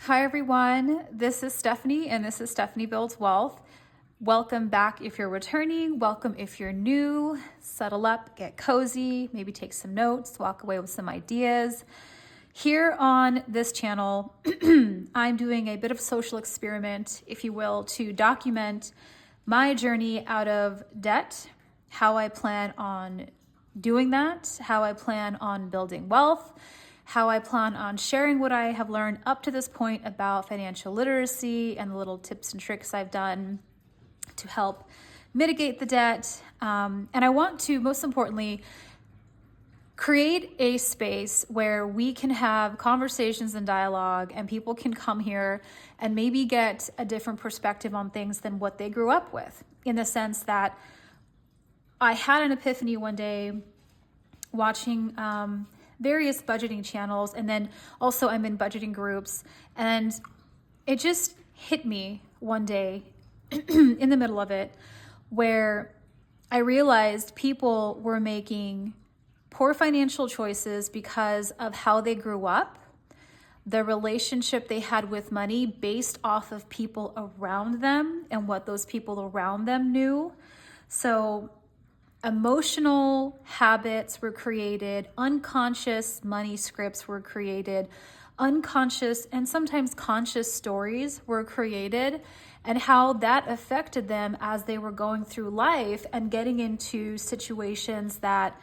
Hi everyone, this is Stephanie and this is Stephanie Builds Wealth. Welcome back if you're returning, welcome if you're new. Settle up, get cozy, maybe take some notes, walk away with some ideas. Here on this channel, I'm doing a bit of a social experiment, if you will, to document my journey out of debt, how I plan on doing that, how I plan on building wealth, how I plan on sharing what I have learned up to this point about financial literacy and the little tips and tricks I've done to help mitigate the debt. And I want to, most importantly, create a space where we can have conversations and dialogue and people can come here and maybe get a different perspective on things than what they grew up with, in the sense that I had an epiphany one day watching various budgeting channels, and then also I'm in budgeting groups, and it just hit me one day in the middle of it where I realized people were making poor financial choices because of how they grew up, the relationship they had with money based off of people around them and what those people around them knew. So emotional habits were created, unconscious money scripts were created, unconscious and sometimes conscious stories were created, and how that affected them as they were going through life and getting into situations that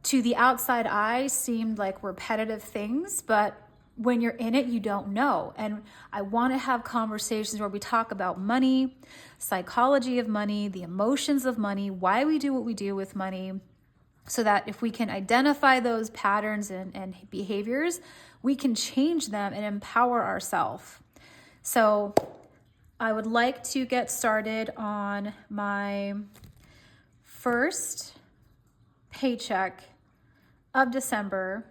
to the outside eye seemed like repetitive things, but when you're in it, you don't know. And I want to have conversations where we talk about money, psychology of money, the emotions of money, why we do what we do with money, so that if we can identify those patterns and behaviors, we can change them and empower ourselves. So I would like to get started on my first paycheck of December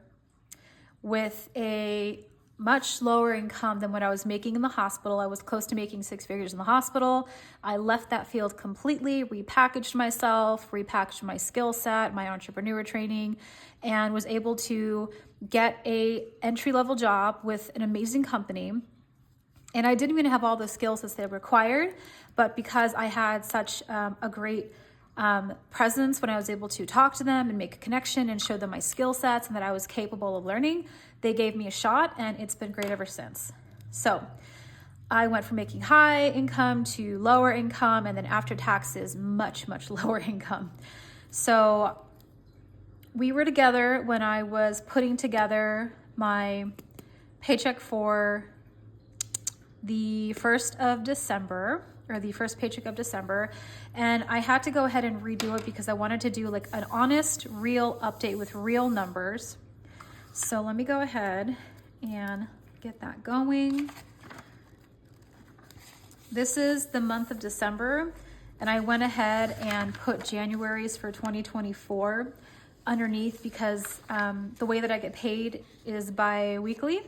with a much lower income than what I was making in the hospital. I was close to making six figures in the hospital. I left that field completely, repackaged myself, repackaged my skill set, my entrepreneur training, and was able to get a entry-level job with an amazing company. And I didn't even have all the skills that they required, but because I had such a great presence when I was able to talk to them and make a connection and show them my skill sets and that I was capable of learning, they gave me a shot, and it's been great ever since. So I went from making high income to lower income, and then after taxes, much, much lower income. So we were together when I was putting together my paycheck for the 1st of December, or the first paycheck of December, and I had to go ahead and redo it because I wanted to do like an honest, real update with real numbers. So let me go ahead and get that going. This is the month of December, and I went ahead and put January's for 2024 underneath because the way that I get paid is bi-monthly,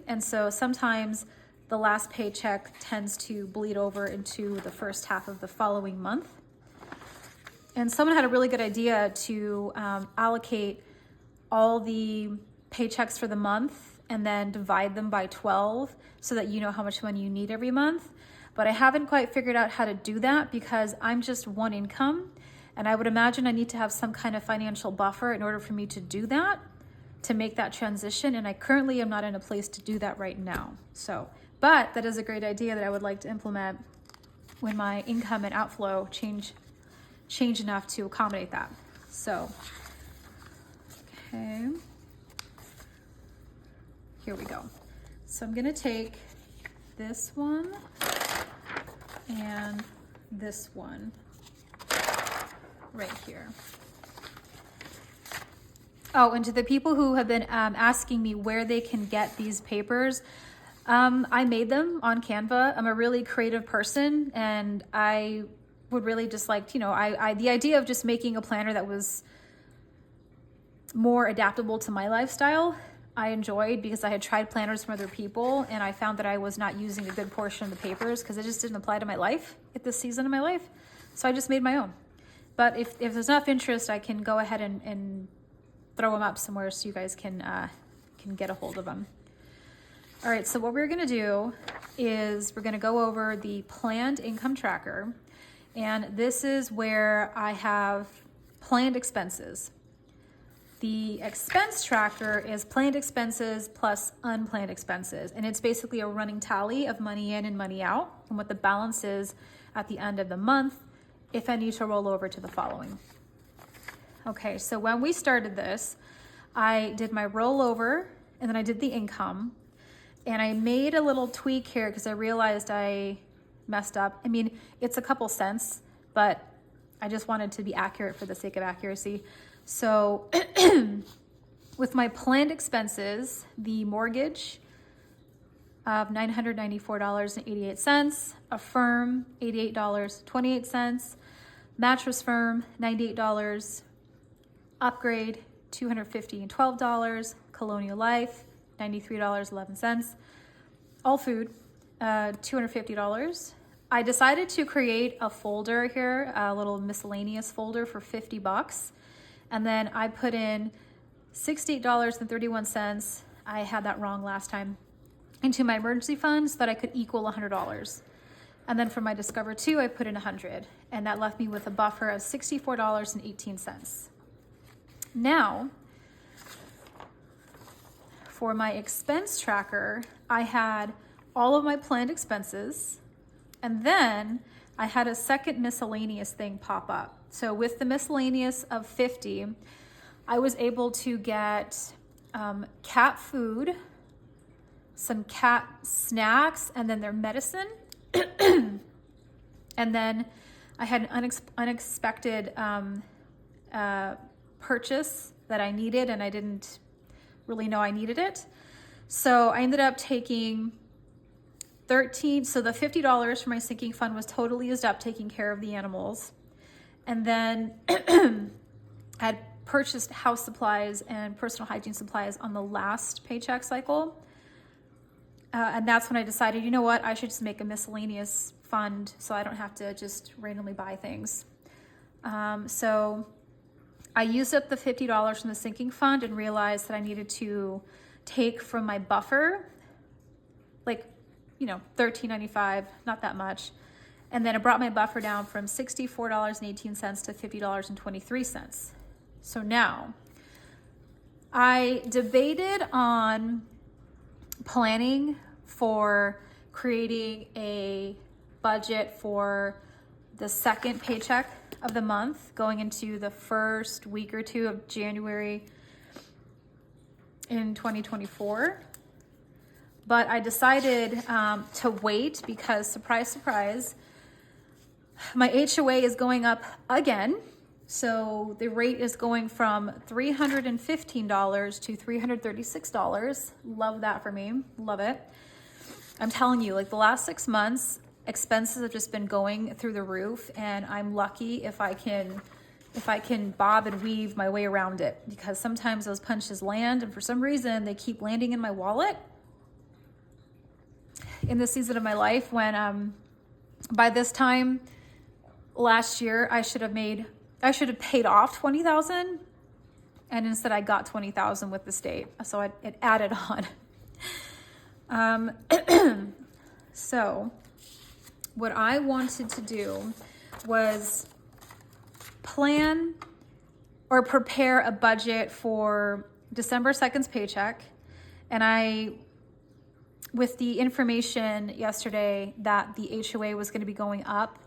and so sometimes the last paycheck tends to bleed over into the first half of the following month. And someone had a really good idea to allocate all the paychecks for the month and then divide them by 12 so that you know how much money you need every month. But I haven't quite figured out how to do that because I'm just one income, and I would imagine I need to have some kind of financial buffer in order for me to do that, to make that transition. And I currently am not in a place to do that right now. But that is a great idea that I would like to implement when my income and outflow change enough to accommodate that. So, okay, here we go. So I'm gonna take this one and this one right here. Oh, and to the people who have been asking me where they can get these papers, I made them on Canva. I'm a really creative person, and I would really just like, the idea of just making a planner that was more adaptable to my lifestyle, I enjoyed, because I had tried planners from other people and I found that I was not using a good portion of the papers because it just didn't apply to my life at this season of my life. So I just made my own. But if there's enough interest, I can go ahead and throw them up somewhere so you guys can get a hold of them. All right, so what we're gonna do is we're gonna go over the planned income tracker. And this is where I have planned expenses. The expense tracker is planned expenses plus unplanned expenses. And it's basically a running tally of money in and money out and what the balance is at the end of the month if I need to roll over to the following. Okay, so when we started this, I did my rollover and then I did the income. And I made a little tweak here because I realized I messed up. I mean, it's a couple cents, but I just wanted to be accurate for the sake of accuracy. So with my planned expenses, the mortgage of $994.88, a firm, $88.28, mattress firm, $98, upgrade, $212, Colonial Life, $93.11, all food, $250. I decided to create a folder here, a little miscellaneous folder for $50. And then I put in $68.31. I had that wrong last time, into my emergency fund so that I could equal $100. And then for my Discover 2, I put in $100. And that left me with a buffer of $64.18. Now, for my expense tracker, I had all of my planned expenses, and then I had a second miscellaneous thing pop up. So with the miscellaneous of 50, I was able to get cat food, some cat snacks, and then their medicine. And then I had an unexpected purchase that I needed, and I didn't really know I needed it. So I ended up taking so the $50 for my sinking fund was totally used up taking care of the animals. And then I had purchased house supplies and personal hygiene supplies on the last paycheck cycle. And that's when I decided, you know what, I should just make a miscellaneous fund so I don't have to just randomly buy things. So I used up the $50 from the sinking fund and realized that I needed to take from my buffer, like, $13.95, not that much. And then it brought my buffer down from $64.18 to $50.23. So now I debated on planning for creating a budget for the second paycheck of the month going into the first week or two of January in 2024. But I decided to wait because, surprise, surprise, my HOA is going up again. So the rate is going from $315 to $336. Love that for me. Love it. I'm telling you, like the last 6 months, expenses have just been going through the roof, and I'm lucky if I can bob and weave my way around it, because sometimes those punches land, and for some reason they keep landing in my wallet. In this season of my life, when by this time last year I should have paid off $20,000, and instead I got $20,000 with the state, so it added on. So what I wanted to do was plan or prepare a budget for December 2nd's paycheck. And with the information yesterday that the HOA was going to be going up,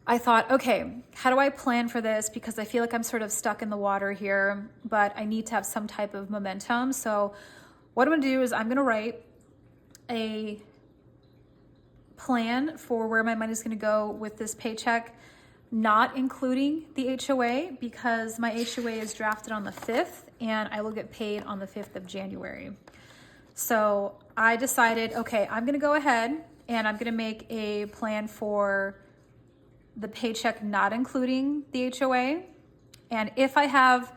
I thought, okay, how do I plan for this? Because I feel like I'm sort of stuck in the water here, but I need to have some type of momentum. So what I'm going to do is I'm going to write a plan for where my money is going to go with this paycheck, not including the HOA, because my HOA is drafted on the 5th and I will get paid on the 5th of January. So I decided, okay, I'm going to go ahead and I'm going to make a plan for the paycheck not including the HOA. And if I have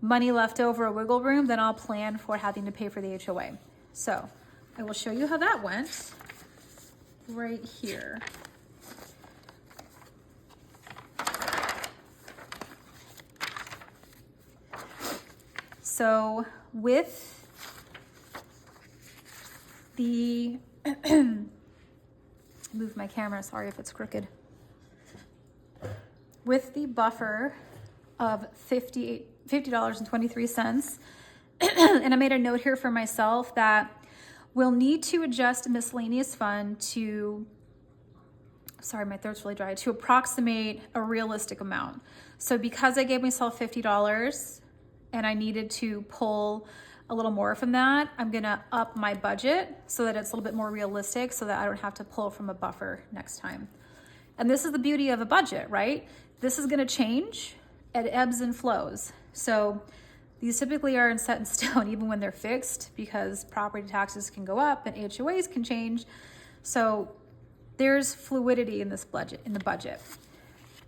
money left over, a wiggle room, then I'll plan for having to pay for the HOA. So I will show you how that went right here. So with the, move my camera, sorry if it's crooked. With the buffer of $50.23, and I made a note here for myself that we'll need to adjust a miscellaneous fund to, sorry, my throat's really dry, to approximate a realistic amount. So because I gave myself $50 and I needed to pull a little more from that, I'm gonna up my budget so that it's a little bit more realistic so that I don't have to pull from a buffer next time. And this is the beauty of a budget, right? This is gonna change, it ebbs and flows. So these typically are set in stone even when they're fixed, because property taxes can go up and HOAs can change. So there's fluidity in this budget,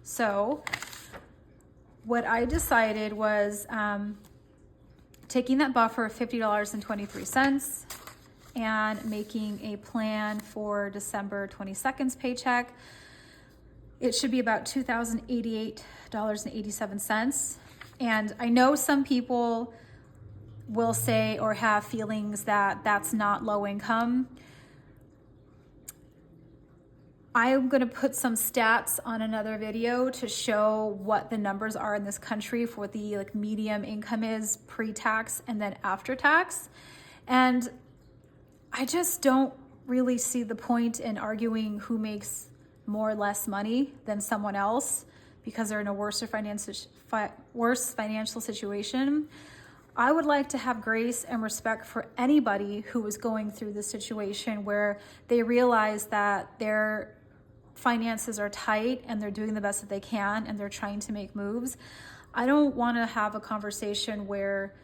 So what I decided was taking that buffer of $50.23 and making a plan for December 22nd's paycheck. It should be about $2,088.87. And I know some people will say or have feelings that that's not low income. I'm going to put some stats on another video to show what the numbers are in this country for what the medium income is pre-tax and then after tax. And I just don't really see the point in arguing who makes more or less money than someone else because they're in a worse financial situation. I would like to have grace and respect for anybody who is going through this situation where they realize that their finances are tight and they're doing the best that they can and they're trying to make moves. I don't want to have a conversation where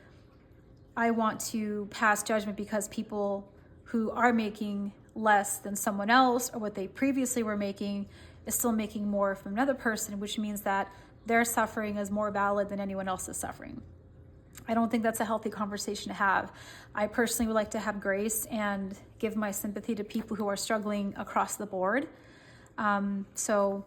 I want to pass judgment because people who are making less than someone else or what they previously were making is still making more from another person, which means that their suffering is more valid than anyone else's suffering. I don't think that's a healthy conversation to have. I personally would like to have grace and give my sympathy to people who are struggling across the board. So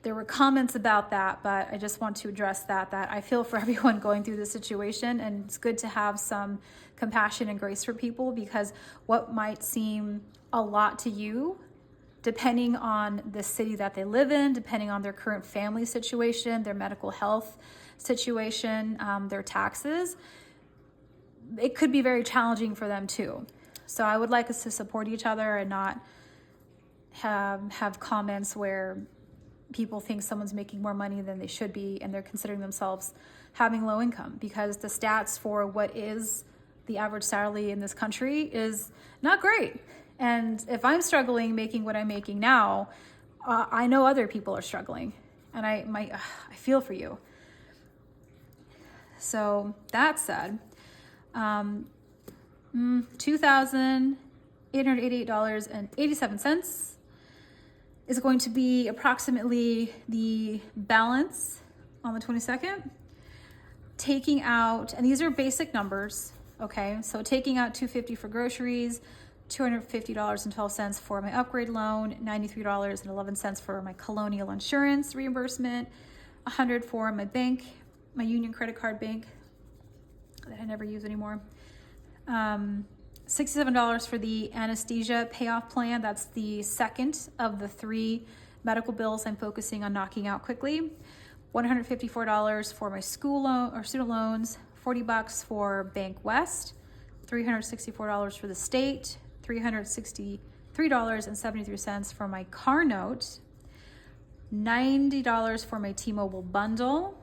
there were comments about that, but I just want to address that I feel for everyone going through this situation, and it's good to have some compassion and grace for people, because what might seem a lot to you, depending on the city that they live in, depending on their current family situation, their medical health situation, their taxes, it could be very challenging for them too. So I would like us to support each other and not have comments where people think someone's making more money than they should be and they're considering themselves having low income, because the stats for what is the average salary in this country is not great. And if I'm struggling making what I'm making now, I know other people are struggling, and I feel for you. So that said, $2,888.87 is going to be approximately the balance on the 22nd. Taking out, and these are basic numbers, okay? So taking out $250 for groceries, $250.12 for my upgrade loan, $93.11 for my colonial insurance reimbursement, $100 for my bank, my Union credit card bank that I never use anymore. $67 for the anesthesia payoff plan. That's the second of the 3 medical bills I'm focusing on knocking out quickly. $154 for my school loan or student loans, $40 for Bank West, $364 for the state, $363.73 for my car note, $90 for my T-Mobile bundle,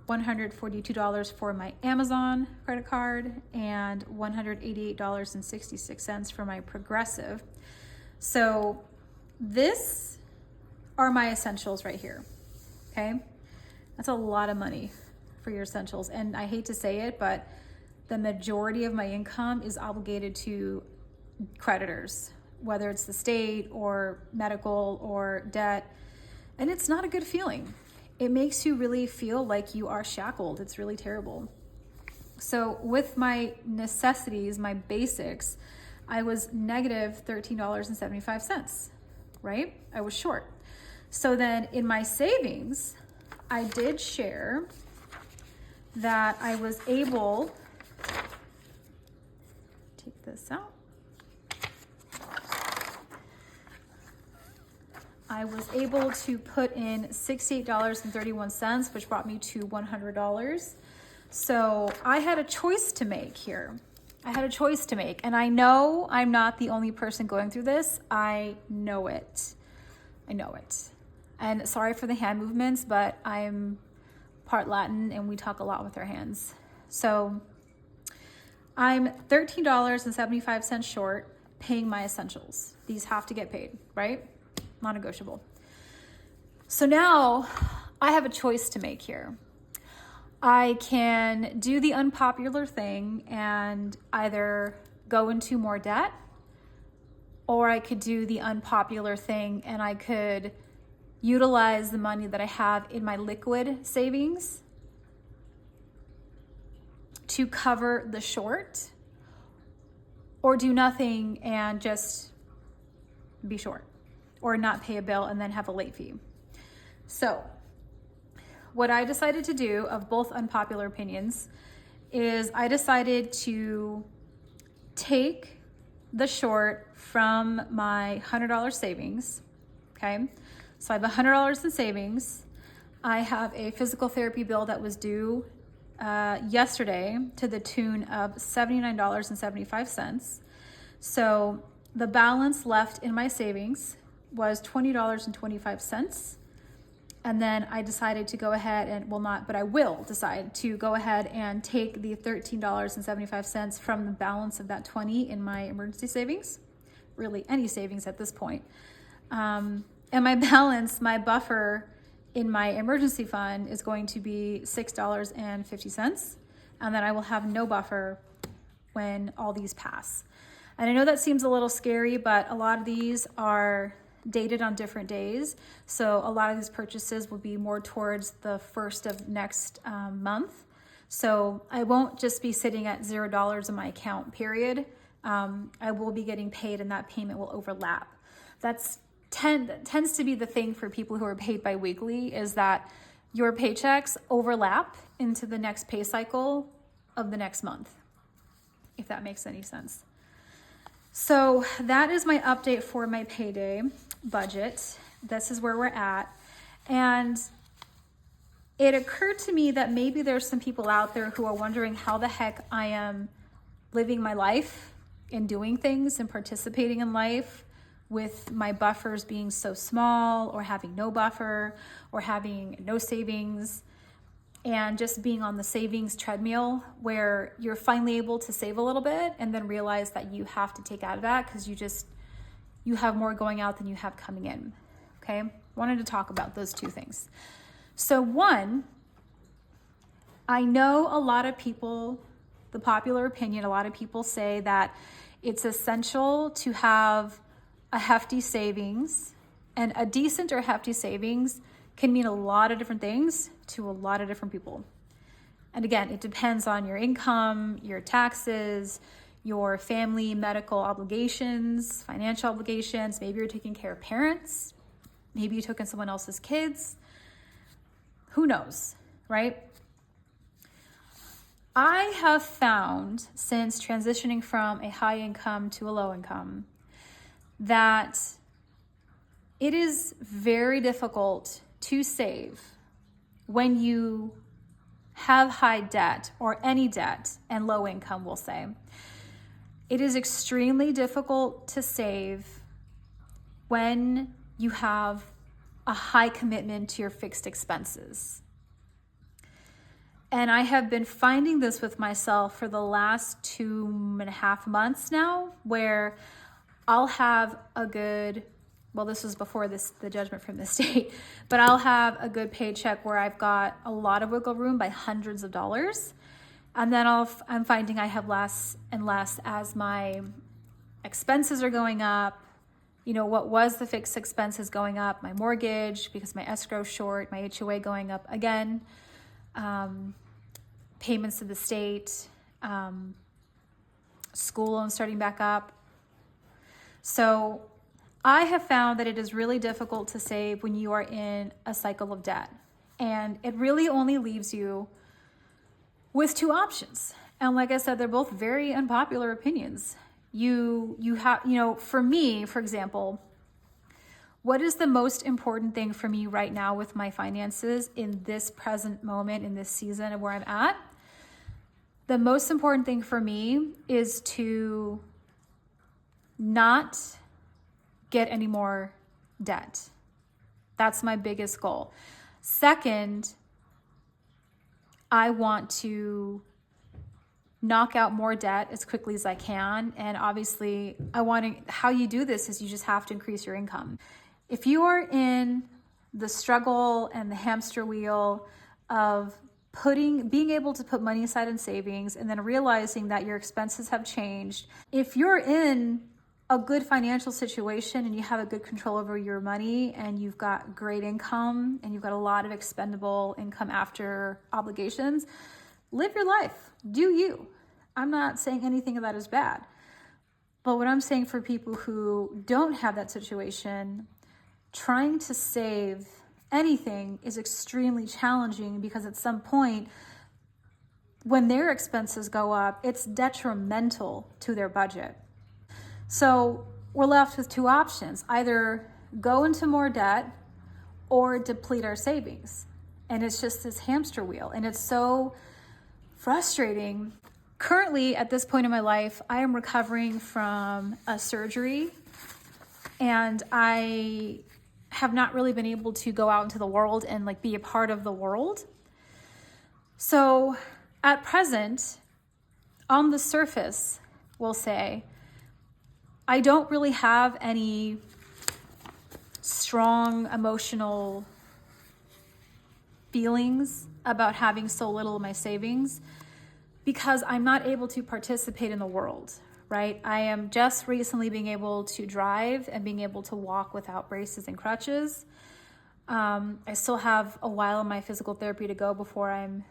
$142 for my Amazon credit card, and $188.66 for my Progressive. So this are my essentials right here, okay? That's a lot of money for your essentials. And I hate to say it, but the majority of my income is obligated to creditors, whether it's the state or medical or debt. And it's not a good feeling. It makes you really feel like you are shackled. It's really terrible. So with my necessities, my basics, I was negative $13.75, right? I was short. So then in my savings, I did share that I was able take this out. I was able to put in $68.31, which brought me to $100. So I had a choice to make here. I had a choice to make, and I know I'm not the only person going through this. I know it. I know it. And sorry for the hand movements, but I'm part Latin and we talk a lot with our hands. So I'm $13.75 short paying my essentials. These have to get paid, right? Non-negotiable. So now I have a choice to make here. I can do the unpopular thing and either go into more debt, or I could do the unpopular thing and I could utilize the money that I have in my liquid savings to cover the short, or do nothing and just be short, or not pay a bill and then have a late fee. So what I decided to do, of both unpopular opinions, is I decided to take the short from my $100 savings, okay? So I have $100 in savings. I have a physical therapy bill that was due yesterday to the tune of $79.75. So the balance left in my savings was $20.25. And then I decided to go ahead and, well, not, but I will decide to go ahead and take the $13.75 from the balance of that 20 in my emergency savings, really any savings at this point. And my balance, my buffer in my emergency fund is going to be $6.50. And then I will have no buffer when all these pass. And I know that seems a little scary, but a lot of these are dated on different days. So a lot of these purchases will be more towards the first of next month. So I won't just be sitting at $0 in my account, period. I will be getting paid and that payment will overlap. That tends to be the thing for people who are paid bi-weekly, is that your paychecks overlap into the next pay cycle of the next month, if that makes any sense. So that is my update for my payday budget. This is where we're at. And it occurred to me that maybe there's some people out there who are wondering how the heck I am living my life and doing things and participating in life with my buffers being so small, or having no buffer, or having no savings, and just being on the savings treadmill where you're finally able to save a little bit and then realize that you have to take out of that because you have more going out than you have coming in. Okay, wanted to talk about those two things. So one, I know a lot of people, the popular opinion, a lot of people say that it's essential to have a hefty savings, and a decent or hefty savings can mean a lot of different things to a lot of different people. And again, it depends on your income, your taxes, your family medical obligations, financial obligations. Maybe you're taking care of parents. Maybe you took in someone else's kids. Who knows, right? I have found, since transitioning from a high income to a low income, that it is very difficult to save when you have high debt, or any debt, and low income, we'll say. It is extremely difficult to save when you have a high commitment to your fixed expenses. And I have been finding this with myself for the last 2.5 months now, where I'll have a good, well, this was before the judgment from the state, but I'll have a good paycheck where I've got a lot of wiggle room by hundreds of dollars. And then I'm finding I have less and less as my expenses are going up. You know, what was the fixed expenses going up? My mortgage, because my escrow short, my HOA going up again, payments to the state, school loans starting back up. So I have found that it is really difficult to save when you are in a cycle of debt. And it really only leaves you with two options. And like I said, they're both very unpopular opinions. You have, for me, for example, what is the most important thing for me right now with my finances in this present moment, in this season of where I'm at? The most important thing for me is to not get any more debt. That's my biggest goal. Second, I want to knock out more debt as quickly as I can. And obviously, how you do this is you just have to increase your income. If you are in the struggle and the hamster wheel of being able to put money aside in savings and then realizing that your expenses have changed, if you're in a good financial situation and you have a good control over your money and you've got great income and you've got a lot of expendable income after obligations, live your life. Do you. I'm not saying anything of that is bad. But what I'm saying for people who don't have that situation, trying to save anything is extremely challenging because at some point, when their expenses go up, it's detrimental to their budget. So we're left with two options: either go into more debt or deplete our savings. And it's just this hamster wheel. And it's so frustrating. Currently, at this point in my life, I am recovering from a surgery, and I have not really been able to go out into the world and be a part of the world. So at present, on the surface, we'll say, I don't really have any strong emotional feelings about having so little of my savings because I'm not able to participate in the world, right? I am just recently being able to drive and being able to walk without braces and crutches. I still have a while in my physical therapy to go before I'm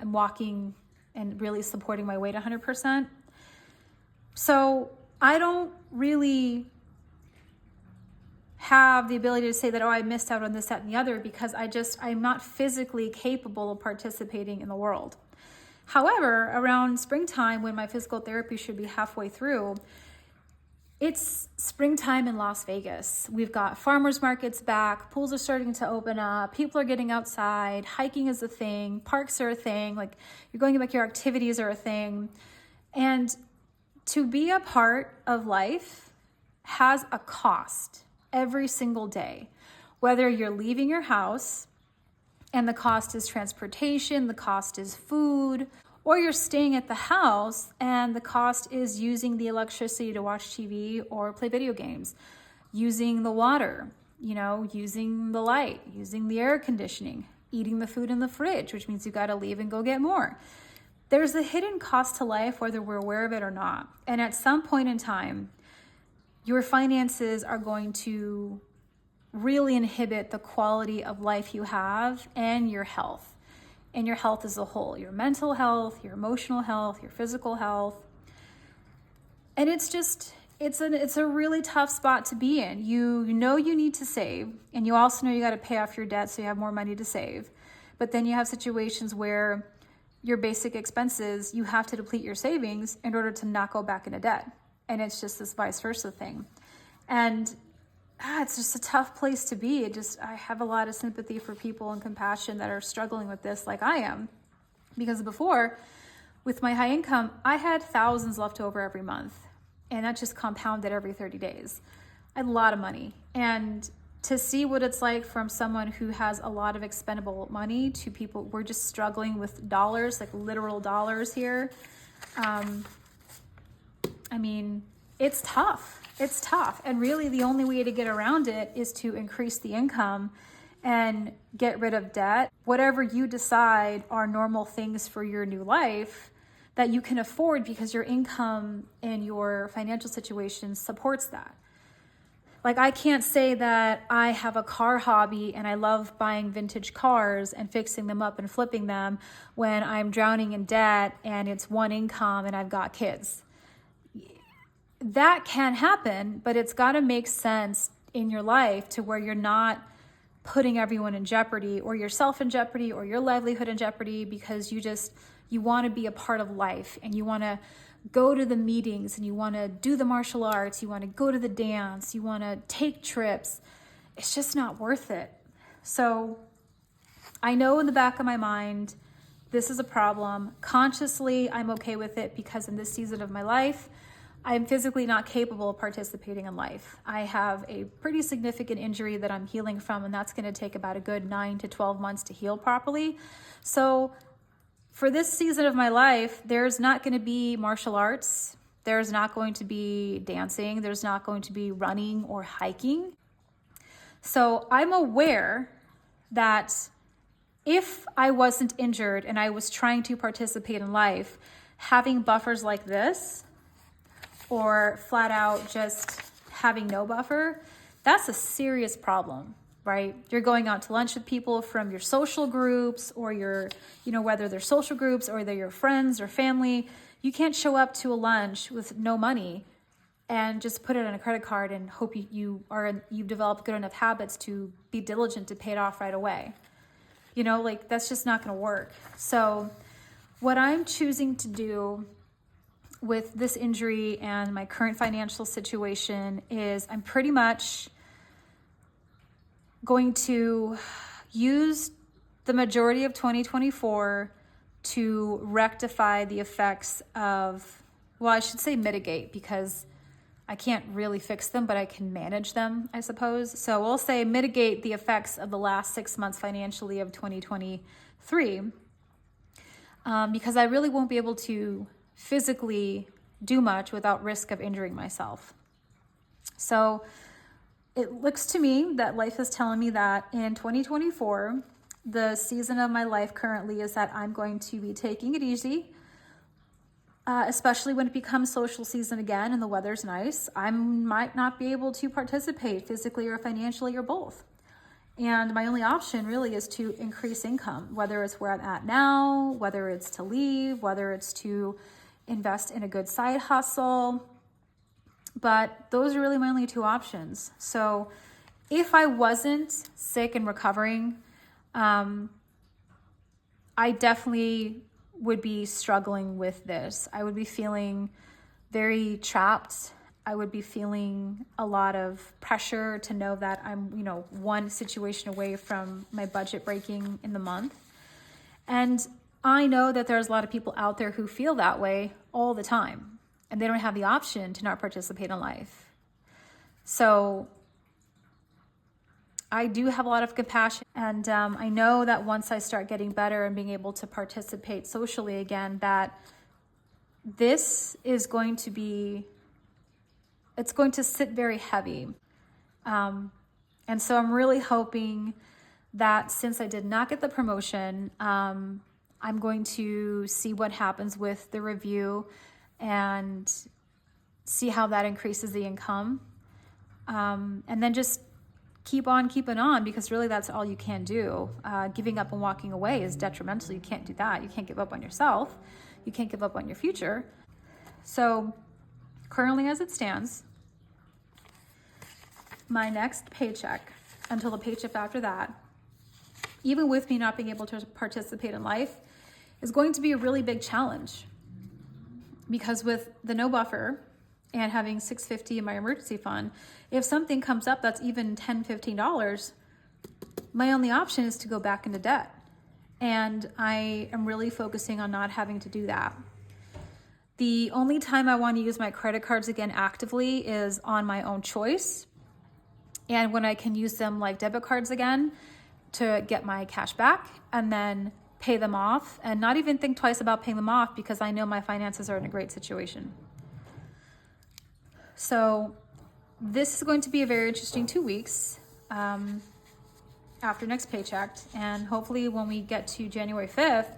walking and really supporting my weight 100%. So I don't really have the ability to say that, I missed out on this, that, and the other, because I'm not physically capable of participating in the world. However, around springtime, when my physical therapy should be halfway through, it's springtime in Las Vegas. We've got farmers markets back, pools are starting to open up, people are getting outside, hiking is a thing, parks are a thing, you're going back, your activities are a thing. And to be a part of life has a cost every single day, whether you're leaving your house and the cost is transportation, the cost is food, or you're staying at the house and the cost is using the electricity to watch TV or play video games, using the water, using the light, using the air conditioning, eating the food in the fridge, which means you got to leave and go get more. There's a hidden cost to life, whether we're aware of it or not. And at some point in time, your finances are going to really inhibit the quality of life you have and your health as a whole, your mental health, your emotional health, your physical health. And it's a really tough spot to be in. You need to save, and you also know you got to pay off your debt so you have more money to save. But then you have situations where your basic expenses, you have to deplete your savings in order to not go back into debt. And it's just this vice versa thing. And it's just a tough place to be. I have a lot of sympathy for people and compassion that are struggling with this like I am. Because before, with my high income, I had thousands left over every month. And that just compounded every 30 days. I had a lot of money. And to see what it's like from someone who has a lot of expendable money to people, we're just struggling with dollars, literal dollars here. It's tough. It's tough. And really the only way to get around it is to increase the income and get rid of debt. Whatever you decide are normal things for your new life that you can afford because your income and your financial situation supports that. I can't say that I have a car hobby and I love buying vintage cars and fixing them up and flipping them when I'm drowning in debt and it's one income and I've got kids. That can happen, but it's got to make sense in your life to where you're not putting everyone in jeopardy or yourself in jeopardy or your livelihood in jeopardy because You want to be a part of life, and you want to go to the meetings, and you want to do the martial arts, you want to go to the dance, you want to take trips. It's just not worth it. So I know in the back of my mind, this is a problem. Consciously, I'm okay with it because in this season of my life, I am physically not capable of participating in life. I have a pretty significant injury that I'm healing from, and that's going to take about a good 9 to 12 months to heal properly. So for this season of my life, there's not going to be martial arts. There's not going to be dancing. There's not going to be running or hiking. So I'm aware that if I wasn't injured and I was trying to participate in life, having buffers like this, or flat out just having no buffer, that's a serious problem, right? You're going out to lunch with people from your social groups, or your, whether they're social groups or they're your friends or family. You can't show up to a lunch with no money and just put it on a credit card and hope you've developed good enough habits to be diligent to pay it off right away. That's just not going to work. So what I'm choosing to do with this injury and my current financial situation is I'm pretty much going to use the majority of 2024 to rectify the effects of, I should say mitigate, because I can't really fix them, but I can manage them, I suppose. So we'll say mitigate the effects of the last 6 months financially of 2023, because I really won't be able to physically do much without risk of injuring myself. So it looks to me that life is telling me that in 2024, the season of my life currently is that I'm going to be taking it easy, especially when it becomes social season again and the weather's nice. I might not be able to participate physically or financially or both. And my only option really is to increase income, whether it's where I'm at now, whether it's to leave, whether it's to invest in a good side hustle. But those are really my only two options. So if I wasn't sick and recovering, I definitely would be struggling with this. I would be feeling very trapped. I would be feeling a lot of pressure to know that I'm, one situation away from my budget breaking in the month. And I know that there's a lot of people out there who feel that way all the time, and they don't have the option to not participate in life. So I do have a lot of compassion, and I know that once I start getting better and being able to participate socially again, that this is going to be, it's going to sit very heavy. And so I'm really hoping that since I did not get the promotion, I'm going to see what happens with the review and see how that increases the income. And then just keep on keeping on, because really that's all you can do. Giving up and walking away is detrimental. You can't do that. You can't give up on yourself. You can't give up on your future. So currently as it stands, my next paycheck until the paycheck after that, even with me not being able to participate in life, is going to be a really big challenge. Because with the no buffer and having $650 in my emergency fund, if something comes up that's even $10, $15, my only option is to go back into debt. And I am really focusing on not having to do that. The only time I want to use my credit cards again actively is on my own choice. And when I can use them like debit cards again to get my cash back and then pay them off and not even think twice about paying them off, because I know my finances are in a great situation. So this is going to be a very interesting 2 weeks after next paycheck. And hopefully when we get to January 5th,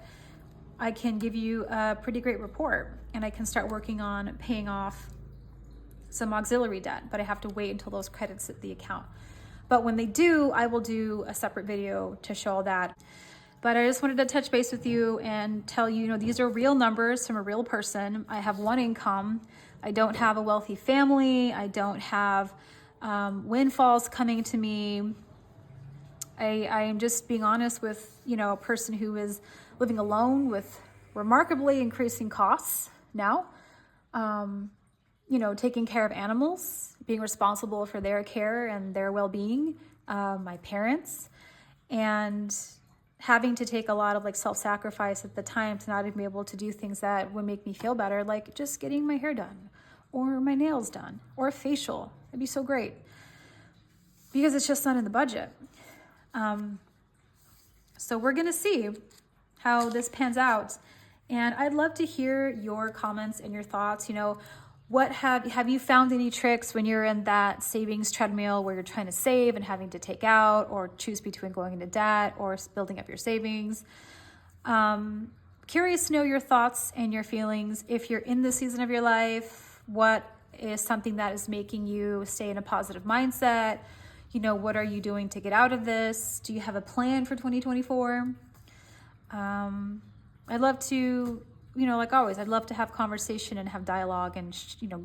I can give you a pretty great report and I can start working on paying off some auxiliary debt, but I have to wait until those credits hit the account. But when they do, I will do a separate video to show all that. But I just wanted to touch base with you and tell you, these are real numbers from a real person. I have one income. I don't have a wealthy family. I don't have windfalls coming to me. I am just being honest with, a person who is living alone with remarkably increasing costs now. Taking care of animals, being responsible for their care and their well-being, my parents, and having to take a lot of self-sacrifice at the time to not even be able to do things that would make me feel better, like just getting my hair done or my nails done or a facial. It'd be so great because it's just not in the budget. So we're going to see how this pans out. And I'd love to hear your comments and your thoughts. What have you found any tricks when you're in that savings treadmill where you're trying to save and having to take out or choose between going into debt or building up your savings? Curious to know your thoughts and your feelings. If you're in this season of your life, what is something that is making you stay in a positive mindset? What are you doing to get out of this? Do you have a plan for 2024? I'd love to, like always, I'd love to have conversation and have dialogue and,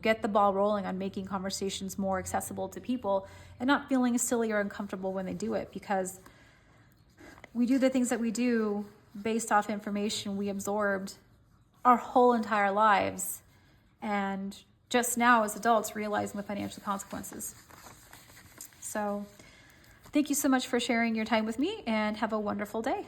get the ball rolling on making conversations more accessible to people and not feeling silly or uncomfortable when they do it, because we do the things that we do based off information we absorbed our whole entire lives. And just now as adults, realizing the financial consequences. So thank you so much for sharing your time with me and have a wonderful day.